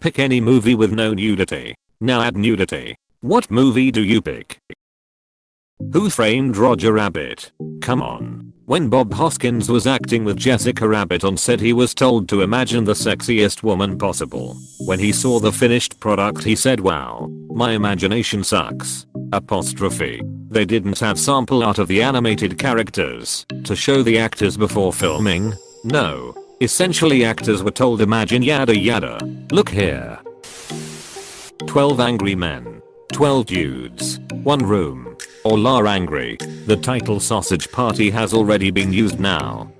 Pick any movie with no nudity. Now add nudity. What movie do you pick? Who Framed Roger Rabbit? Come on. When Bob Hoskins was acting with Jessica Rabbit on set, he was told to imagine the sexiest woman possible. When he saw the finished product, he said, "Wow, my imagination sucks." They didn't have sample art of the animated characters to show the actors before filming. No. Essentially, actors were told imagine yada yada. Look here. 12 Angry Men. 12 Dudes. One Room. Or La Angry. The title Sausage Party has already been used now.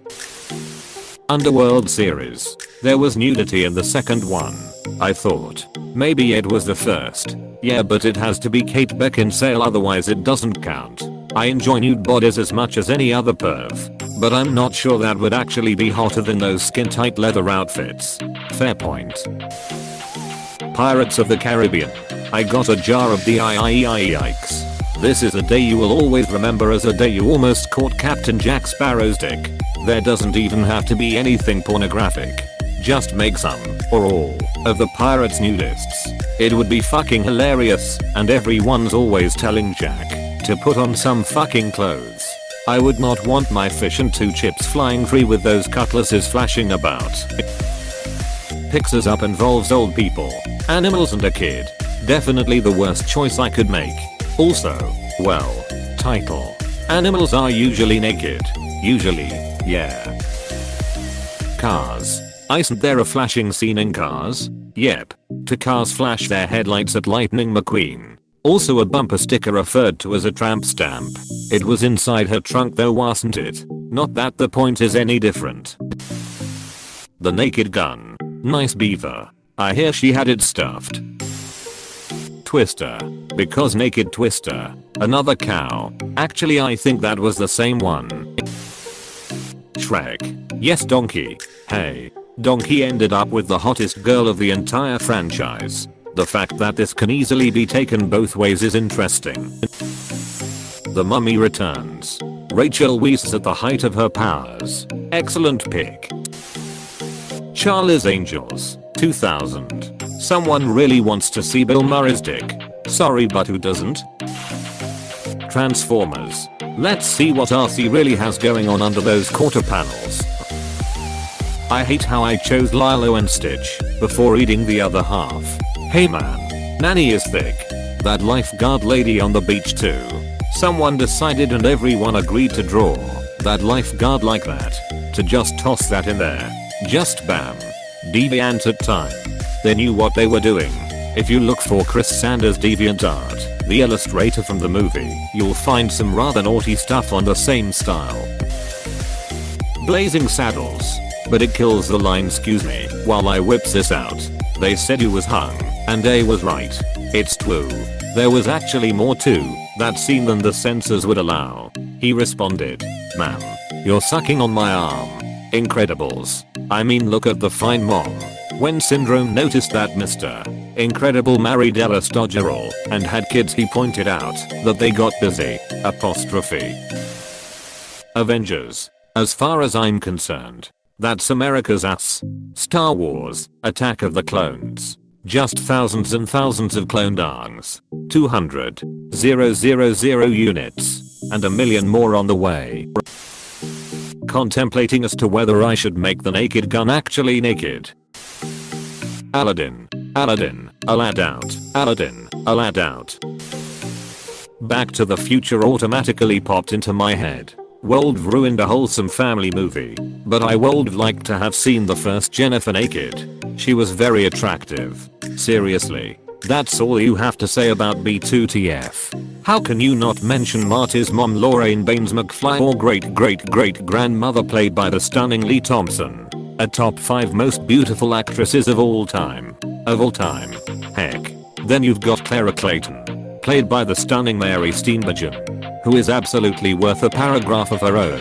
Underworld series. There was nudity in the second one. I thought maybe it was the first. Yeah, but it has to be Kate Beckinsale, otherwise it doesn't count. I enjoy nude bodies as much as any other perv, but I'm not sure that would actually be hotter than those skin-tight leather outfits. Fair point. Pirates of the Caribbean. I got a jar of yikes. This is a day you will always remember as a day you almost caught Captain Jack Sparrow's dick. There doesn't even have to be anything pornographic. Just make some, or all, of the pirates nudists. It would be fucking hilarious, and everyone's always telling Jack to put on some fucking clothes. I would not want my fish and two chips flying free with those cutlasses flashing about. Pixar's Up involves old people, animals and a kid. Definitely the worst choice I could make. Also, well, title. Animals are usually naked. Usually, yeah. Cars. Isn't there a flashing scene in Cars? Yep. To Cars flash their headlights at Lightning McQueen. Also a bumper sticker referred to as a tramp stamp. It was inside her trunk though, wasn't it? Not that the point is any different. The Naked Gun. Nice beaver. I hear she had it stuffed. Twister. Because Naked Twister. Another cow. Actually, I think that was the same one. Shrek. Yes, Donkey. Hey. Donkey ended up with the hottest girl of the entire franchise. The fact that this can easily be taken both ways is interesting. The Mummy Returns. Rachel Weisz at the height of her powers. Excellent pick. Charlie's Angels. 2000. Someone really wants to see Bill Murray's dick. Sorry, but who doesn't? Transformers. Let's see what RC really has going on under those quarter panels. I hate how I chose Lilo and Stitch before eating the other half. Hey man, Nanny is thick. That lifeguard lady on the beach too. Someone decided and everyone agreed to draw that lifeguard like that. To just toss that in there. Just bam. Deviant at time. They knew what they were doing. If you look for Chris Sanders' Deviant Art, the illustrator from the movie, you'll find some rather naughty stuff on the same style. Blazing Saddles. But it kills the line "excuse me" while I whips this out. They said you was hung, and A was right. It's true. There was actually more to that scene than the censors would allow. He responded, "Ma'am, you're sucking on my arm." Incredibles. I mean, look at the fine mom. When Syndrome noticed that Mr. Incredible married Ella Stodgerall and had kids, he pointed out that they got busy. Avengers. As far as I'm concerned, that's America's ass. Star Wars, Attack of the Clones. Just thousands and thousands of clone dongs. 200,000 units. And a million more on the way. Contemplating as to whether I should make the Naked Gun actually naked. Aladdin. Aladdin. Alad out. Aladdin. Alad out. Back to the Future automatically popped into my head. Would ruined a wholesome family movie, but I would like to have seen the first Jennifer naked. She was very attractive. Seriously. That's all you have to say about B2TF. How can you not mention Marty's mom Lorraine Baines McFly or great-great-great-grandmother played by the stunning Lee Thompson? A top 5 most beautiful actresses of all time. Heck. Then you've got Clara Clayton, played by the stunning Mary Steenburgen, who is absolutely worth a paragraph of her own.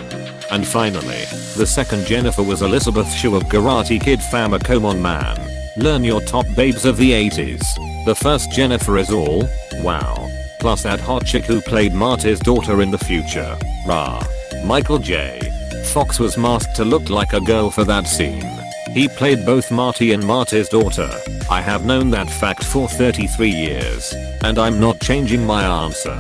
And finally, the second Jennifer was Elizabeth Shue of Karate Kid fam. Come on man. Learn your top babes of the 80s. The first Jennifer is all, wow. Plus that hot chick who played Marty's daughter in the future. Rah. Michael J. Fox was masked to look like a girl for that scene. He played both Marty and Marty's daughter. I have known that fact for 33 years, and I'm not changing my answer.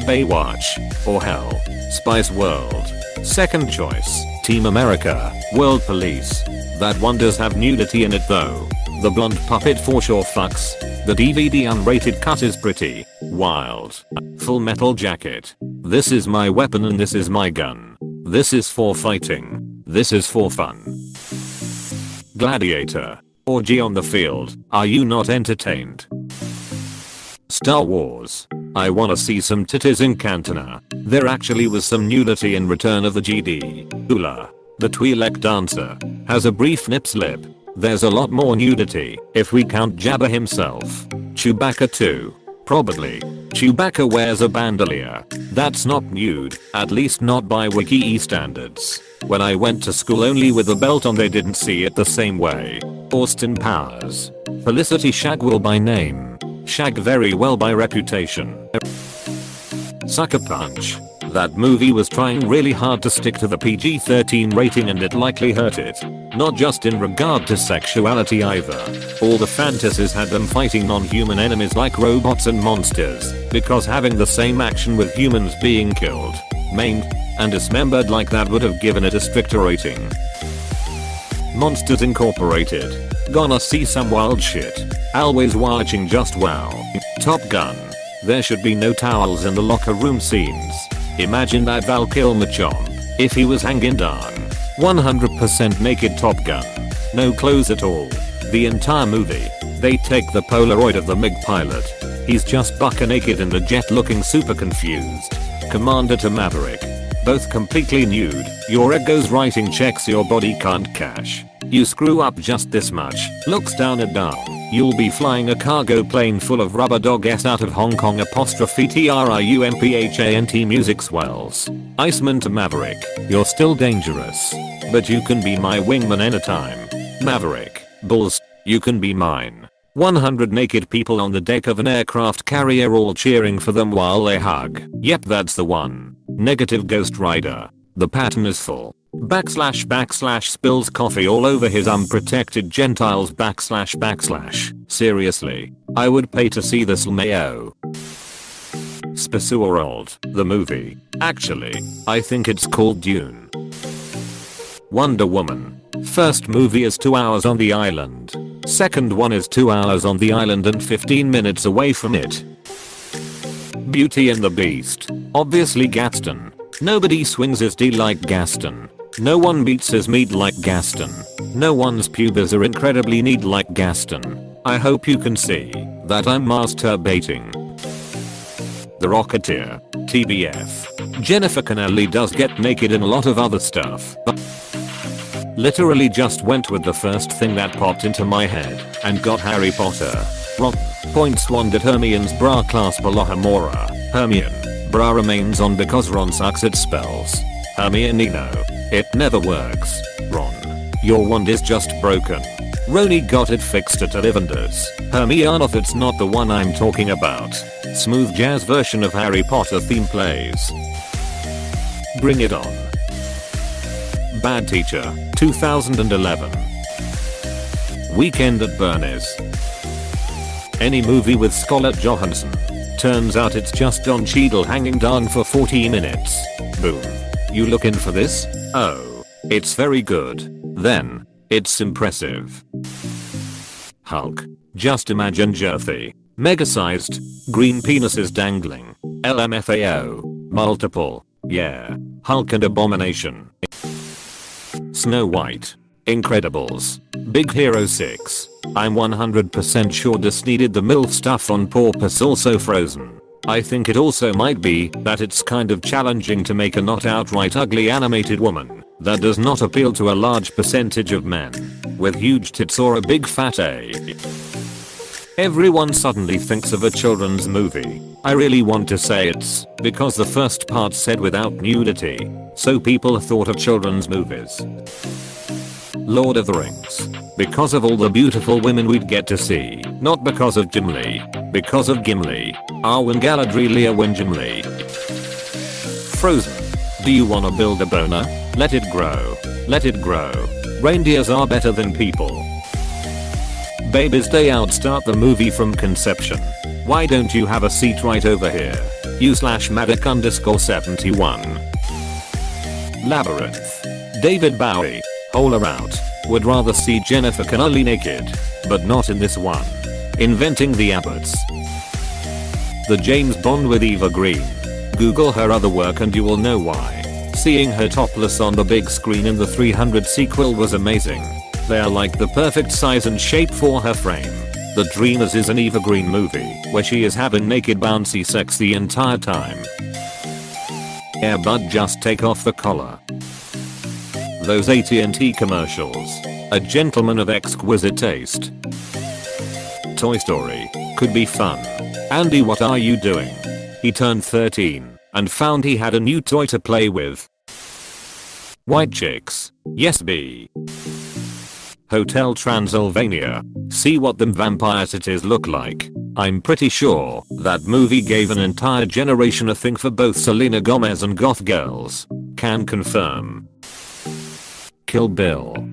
Baywatch. Or hell, Spice World. Second choice, Team America, World Police. That one does have nudity in it though. The blonde puppet for sure fucks. The DVD unrated cut is pretty wild. Full Metal Jacket. This is my weapon and this is my gun. This is for fighting. This is for fun. Gladiator. Orgy on the field. Are you not entertained? Star Wars. I wanna see some titties in Cantina. There actually was some nudity in Return of the Jedi. Ula. The Twi'lek dancer has a brief nip slip. There's a lot more nudity if we count Jabba himself. Chewbacca too. Probably. Chewbacca wears a bandolier. That's not nude, at least not by Wiki standards. When I went to school only with a belt on they didn't see it the same way. Austin Powers. Felicity Shagwell by name. Shag very well by reputation. Sucker Punch. That movie was trying really hard to stick to the PG-13 rating and it likely hurt it. Not just in regard to sexuality either. All the fantasies had them fighting non-human enemies like robots and monsters, because having the same action with humans being killed, maimed, and dismembered like that would have given it a stricter rating. Monsters Incorporated. Gonna see some wild shit. Always watching just wow. Top Gun. There should be no towels in the locker room scenes. Imagine that Val Kilmer chomp if he was hanging down. 100% naked Top Gun. No clothes at all. The entire movie. They take the Polaroid of the MiG pilot. He's just buck naked in the jet looking super confused. Commander to Maverick. Both completely nude. Your ego's writing checks your body can't cash. You screw up just this much. Looks down at down. You'll be flying a cargo plane full of rubber dog s out of Hong Kong 'TRIUMPHANT music swells. Iceman to Maverick. You're still dangerous. But you can be my wingman anytime. Maverick. Bulls. You can be mine. 100 naked people on the deck of an aircraft carrier all cheering for them while they hug. Yep, that's the one. Negative Ghost Rider. The pattern is full. // spills coffee all over his unprotected Gentiles / Seriously. I would pay to see this Mayo. Spaceward. The movie. Actually, I think it's called Dune. Wonder Woman. First movie is 2 hours on the island. Second one is 2 hours on the island and 15 minutes away from it. Beauty and the Beast. Obviously Gaston. Nobody swings his D like Gaston. No one beats his meat like Gaston. No one's pubes are incredibly neat like Gaston. I hope you can see that I'm masturbating. The Rocketeer. TBF. Jennifer Connelly does get naked in a lot of other stuff. Literally just went with the first thing that popped into my head and got Harry Potter. Ron. Points one at Hermione's bra clasp Alohomora. Hermione. Bra remains on because Ron sucks at spells. Hermione no. It never works. Ron. Your wand is just broken. Roni got it fixed at Ollivander's. Hermione if it's not the one I'm talking about. Smooth jazz version of Harry Potter theme plays. Bring it on. Bad Teacher. 2011. Weekend at Bernie's. Any movie with Scarlett Johansson. Turns out it's just Don Cheadle hanging down for 40 minutes. Boom. You looking for this? Oh. It's very good. Then. It's impressive. Hulk. Just imagine Jerthy. Mega-sized. Green penises dangling. LMFAO. Multiple. Yeah. Hulk and Abomination. Snow White. Incredibles. Big Hero 6. I'm 100% sure Disney did the MILF stuff on Porpoise also Frozen. I think it also might be that it's kind of challenging to make a not outright ugly animated woman that does not appeal to a large percentage of men with huge tits or a big fat A. Everyone suddenly thinks of a children's movie. I really want to say it's because the first part said without nudity, so people thought of children's movies. Lord of the Rings. Because of all the beautiful women we'd get to see. Not because of Gimli. Because of Gimli. Arwen Galadriel when Gimli. Frozen. Do you wanna build a boner? Let it grow. Let it grow. Reindeers are better than people. Babies they outstart the movie from conception. Why don't you have a seat right over here? u/Madoc_71. Labyrinth. David Bowie. Hole her out. Would rather see Jennifer Connelly naked. But not in this one. Inventing the Abbots. The James Bond with Eva Green. Google her other work and you will know why. Seeing her topless on the big screen in the 300 sequel was amazing. They are like the perfect size and shape for her frame. The Dreamers is an Eva Green movie where she is having naked bouncy sex the entire time. Yeah, but just take off the collar. Those AT&T commercials. A gentleman of exquisite taste. Toy Story. Could be fun. Andy, what are you doing? He turned 13 and found he had a new toy to play with. White chicks. Yes B. Hotel Transylvania. See what them vampire titties look like. I'm pretty sure that movie gave an entire generation a thing for both Selena Gomez and goth girls. Can confirm. Kill Bill.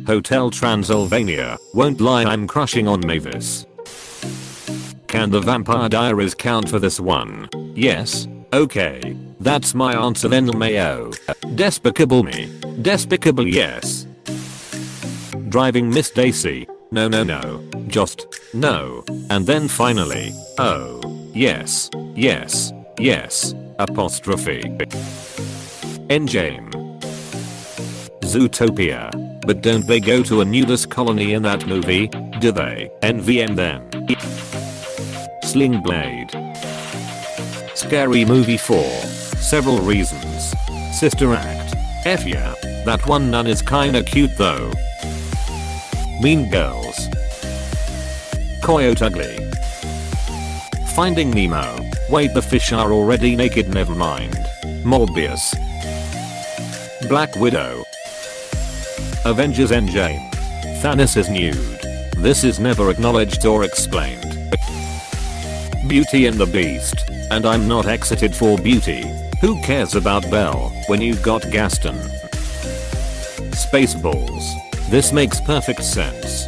Hotel Transylvania. Won't lie, I'm crushing on Mavis. Can the Vampire Diaries count for this one? Yes. Okay. That's my answer then, Mayo. Despicable Me. Despicable yes. Driving Miss Daisy. No. Just no. And then finally, oh, yes. Apostrophe. Endgame. Zootopia. But don't they go to a nudist colony in that movie? Do they? NVM then. Sling Blade. Scary Movie 4. Several reasons. Sister Act. F yeah. That one nun is kinda cute though. Mean Girls. Coyote Ugly. Finding Nemo. Wait, the fish are already naked, never mind. Morbius. Black Widow. Avengers Endgame. Thanos is nude. This is never acknowledged or explained. Beauty and the Beast. And I'm not excited for Beauty. Who cares about Belle when you've got Gaston? Spaceballs. This makes perfect sense.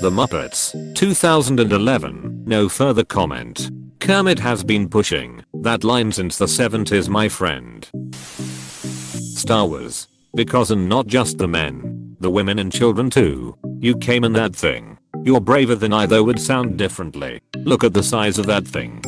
The Muppets. 2011. No further comment. Kermit has been pushing that line since the 70s, my friend. Star Wars. Because, and not just the men, the women and children too. You came in that thing. You're braver than I, though would sound differently. Look at the size of that thing.